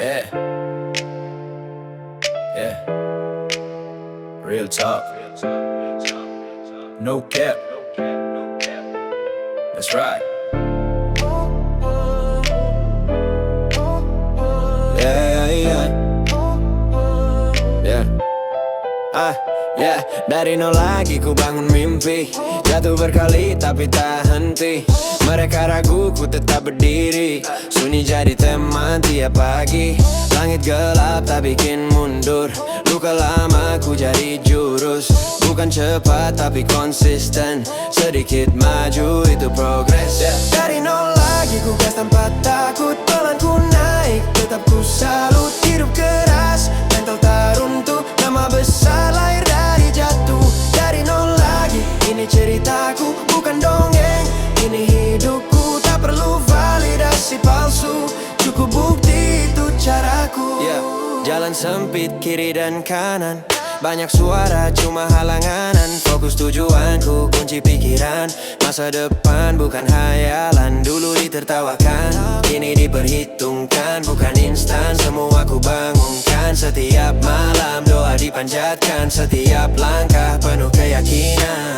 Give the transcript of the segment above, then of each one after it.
Yeah, yeah. Real talk. No cap. That's right. Yeah, yeah, yeah. Yeah. Dari nol lagi ku bangun mimpi. Jatuh berkali tapi tak henti. Mereka ragu ku tetap berdiri. Sunyi jadi teman tiap pagi. Langit gelap tak bikin mundur. Luka lama ku jadi jurus. Bukan cepat tapi konsisten. Sedikit maju itu progres. Dari nol lagi ku gas tanpa takut. Pelan ku naik tetap ku salut. Hidup keras mental tak runtuh. Nama besar lahir dari jatuh. Dari nol lagi ini ceritaku bukan dongeng. Ini hidupku tak perlu validasi palsu. Cukup bukti itu caraku. Jalan sempit kiri dan kanan. Banyak suara cuma halangan. Fokus tujuanku kunci pikiran. Masa depan bukan hayalan. Dulu ditertawakan, kini diperhitungkan. Bukan instan, semua ku bangunkan. Setiap malam doa dipanjatkan. Setiap langkah penuh keyakinan.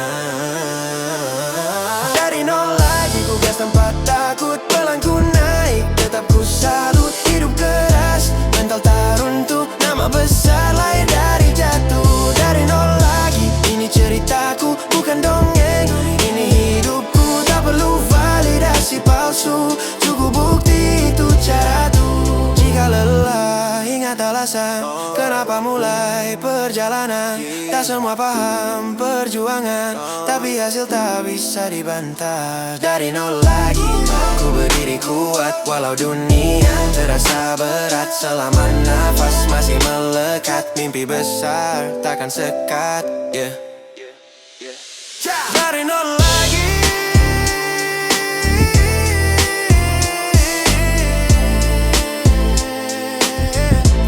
Dari nol lagi ku gas tanpa takut. Pelan ku naik tetap ku salut. Hidup keras mental tak runtuh. Nama besar lahir dari jatuh. Dari nol lagi ini ceritaku bukan dongeng. Ini hidupku tak perlu validasi palsu. Cukup bukti itu caraku. Jika lelah ingat alasan kenapa mulai perjalanan. Tak semua paham perjuangan, tapi hasil tak bisa dibantah. Dari nol lagi ku berdiri kuat. Walau dunia terasa berat. Selama nafas masih melekat. Mimpi besar takkan sekat. Dari nol lagi.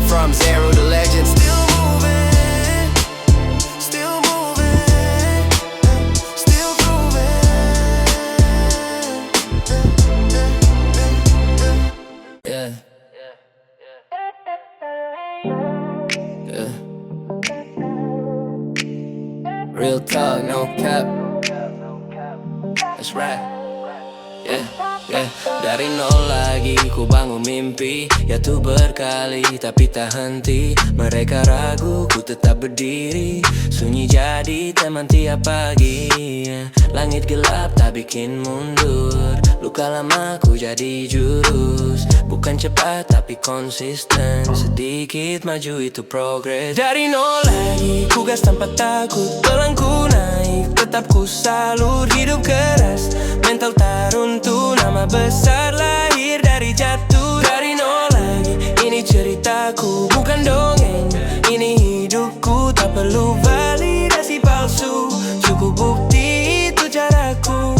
From zero to legend. Still moving. Still moving. Still proving. Yeah. Real talk, no cap. That's right. Yeah. Dari nol lagi ku bangun mimpi. Ya tuh berkali tapi tak henti. Mereka ragu ku tetap berdiri. Sunyi jadi teman tiap pagi. Langit gelap tak bikin mundur. Luka lama ku jadi jurus. Bukan cepat tapi konsisten. Sedikit maju itu progres. Dari nol lagi ku gas tanpa takut. Pelan ku naik tetap ku salut. Hidup keras mental tak runtuh. Nama besar lahir dari jatuh. Dari nol lagi ini ceritaku bukan dongeng. Ini hidupku tak perlu validasi palsu. Cukup bukti itu caraku.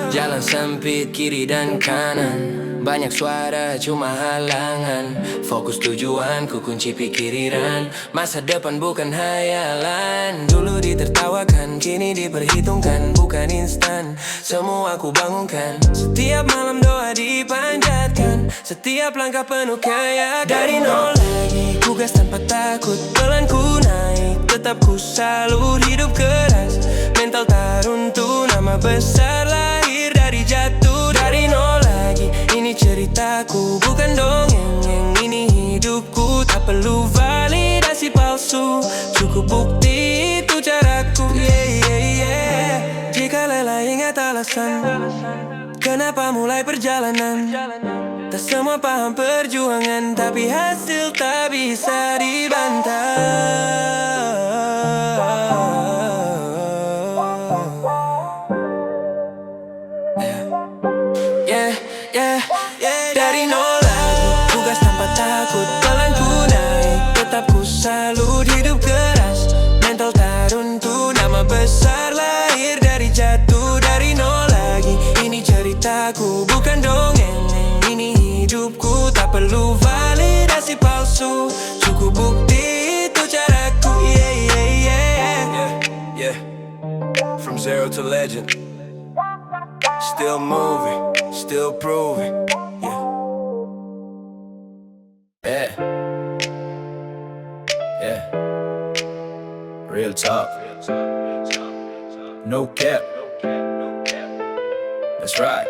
Jalan sempit kiri dan kanan. Banyak suara cuma halangan. Fokus tujuanku kunci pikiran. Masa depan bukan hayalan. Dulu ditertawakan, kini diperhitungkan. Bukan instan, semua ku bangunkan. Setiap malam doa dipanjatkan. Setiap langkah penuh keyakinan. Dari nol lagi ku gas tanpa takut. Pelan ku naik tetap ku salut. Hidup keras mental tak runtuh. Nama besar lahir dari jatuh. Dari nol lagi ini ceritaku bukan dongeng. Ini hidupku tak perlu validasi palsu. Cukup bukti itu caraku. Jika lelah ingat alasan kenapa mulai perjalanan. Tak semua paham perjuangan, tapi hasil tak bisa dibantah. Dari nol lagi ku gas tanpa takut. Pelan ku naik tetap ku salut. Hidup keras mental tak runtuh. Nama besar lahir dari jatuh. Dari nol lagi ini ceritaku bukan dongeng. Ini hidupku tak perlu validasi palsu. Cukup bukti itu caraku. From zero to legend. Still moving, still proving. Yeah, yeah. Real talk. No cap. That's right.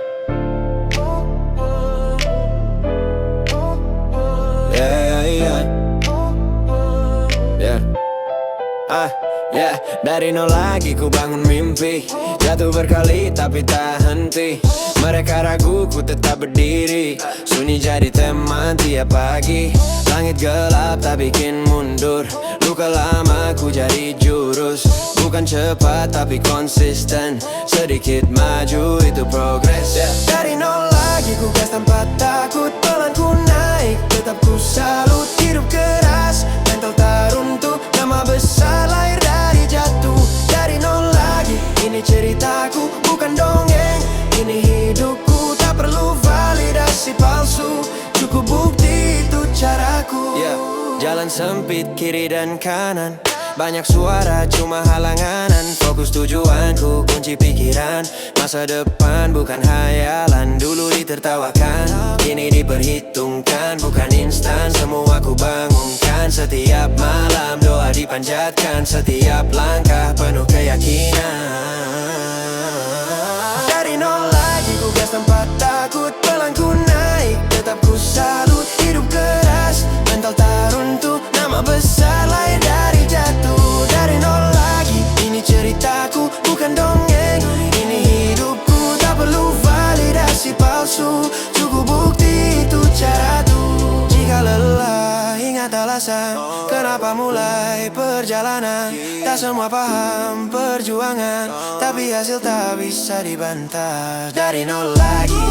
Yeah, yeah, yeah. Yeah. Dari nol lagi ku bangun mimpi. Jatuh berkali tapi tak henti. Mereka ragu ku tetap berdiri. Sunyi jadi teman tiap pagi. Langit gelap tak bikin mundur. Luka lama ku jadi jurus. Bukan cepat tapi konsisten. Sedikit maju itu progres. Dari nol lagi ku gas tanpa takut. Pelan ku naik tetap ku salut. Hidup keras mental tak runtuh. Nama besar lahir dari jatuh. Dari nol lagi ini ceritaku bukan dongeng. Ini hidupku tak perlu validasi palsu. Cukup bukti itu caraku. Jalan sempit kiri dan kanan. Banyak suara cuma halangan. Fokus tujuanku kunci pikiran. Masa depan bukan hayalan. Dulu ditertawakan, kini diperhitungkan. Bukan instan semua ku bangunkan. Setiap malam doa dipanjatkan. Setiap langkah penuh keyakinan. Dari nol lagi ku gas tanpa takut. Pelan ku naik tetap ku salut. Hidup keras mental tak runtuh. Nama besar lahir dari jatuh. Dari nol lagi ini ceritaku bukan dongeng. Ini hidupku tak perlu validasi palsu. Cukup bukti itu caraku. Jika lelah ingat alasan kenapa mulai perjalanan. Tak semua paham perjuangan, tapi hasil tak bisa dibantah. Dari nol lagi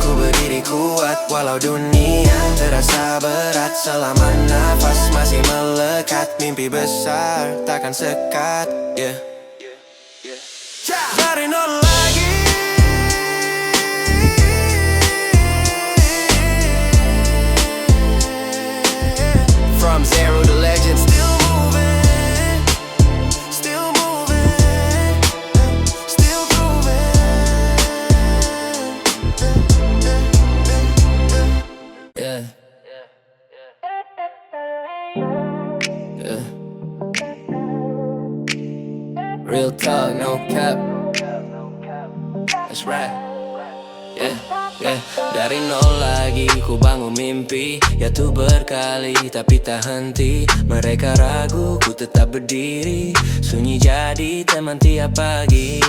ku berdiri kuat. Walau dunia terasa berat. Selama nafas masih melekat. Mimpi besar takkan sekat. Dari nol lagi. From zero to legend. Still moving. Still moving. Still proving. Yeah. Real talk, no cap. That's right. Yeah. Dari nol lagi ku bangun mimpi. Ya tuh berkali tapi tak henti. Mereka ragu ku tetap berdiri. Sunyi jadi teman tiap pagi.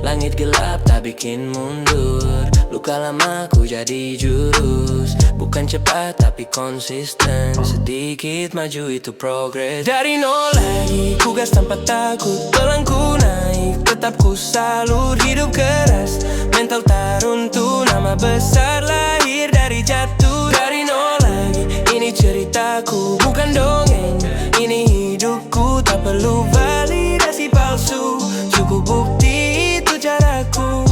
Langit gelap tak bikin mundur. Luka lama ku jadi jurus. Bukan cepat tapi konsisten. Sedikit maju itu progres. Dari nol lagi ku gas tanpa takut. Pelan ku naik tetap ku salut. Hidup keras mental tak runtuh. Nama besar lahir dari jatuh. Dari nol lagi ini ceritaku bukan dongeng. Ini hidupku tak perlu validasi palsu. Cukup bukti itu caraku.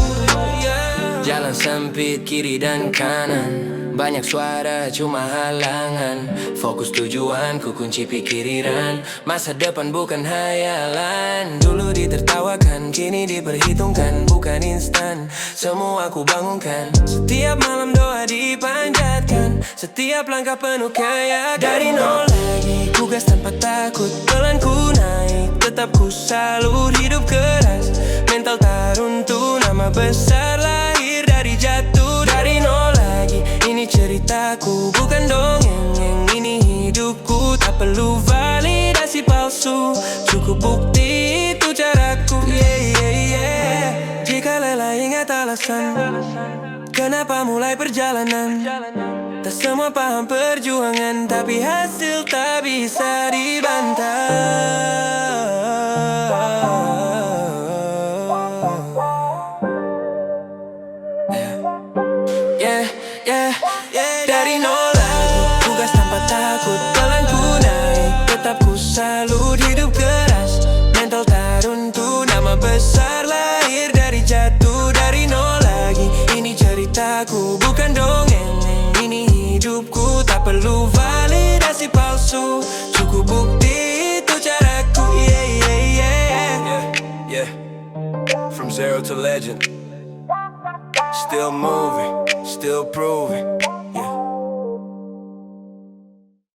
Jalan sempit kiri dan kanan. Banyak suara cuma halangan. Fokus tujuanku kunci pikiran. Masa depan bukan hayalan. Dulu ditertawakan, kini diperhitungkan. Bukan instan, semua ku bangunkan. Setiap malam doa dipanjatkan. Setiap langkah penuh keyakinan. Dari nol lagi ku gas tanpa takut. Pelan ku naik tetap ku salut. Hidup keras mental tak runtuh. Nama besar lahir dari jatuh. Dari nol lagi ini ceritaku bukan dongeng. Ini hidupku tak perlu validasi palsu. Cukup bukti itu caraku. Jika lelah ingat alasan kenapa mulai perjalanan. Tak semua paham perjuangan, tapi hasil tak bisa dibantah. Dari nol lagi ku gas tanpa takut. Pelan ku naik tetap ku salut. Hidup keras mental tak runtuh. Nama besar lahir dari jatuh. Dari nol lagi ini ceritaku bukan dongeng. Ini hidupku tak perlu validasi palsu. Cukup bukti itu caraku. From zero to legend. Still moving, still proving.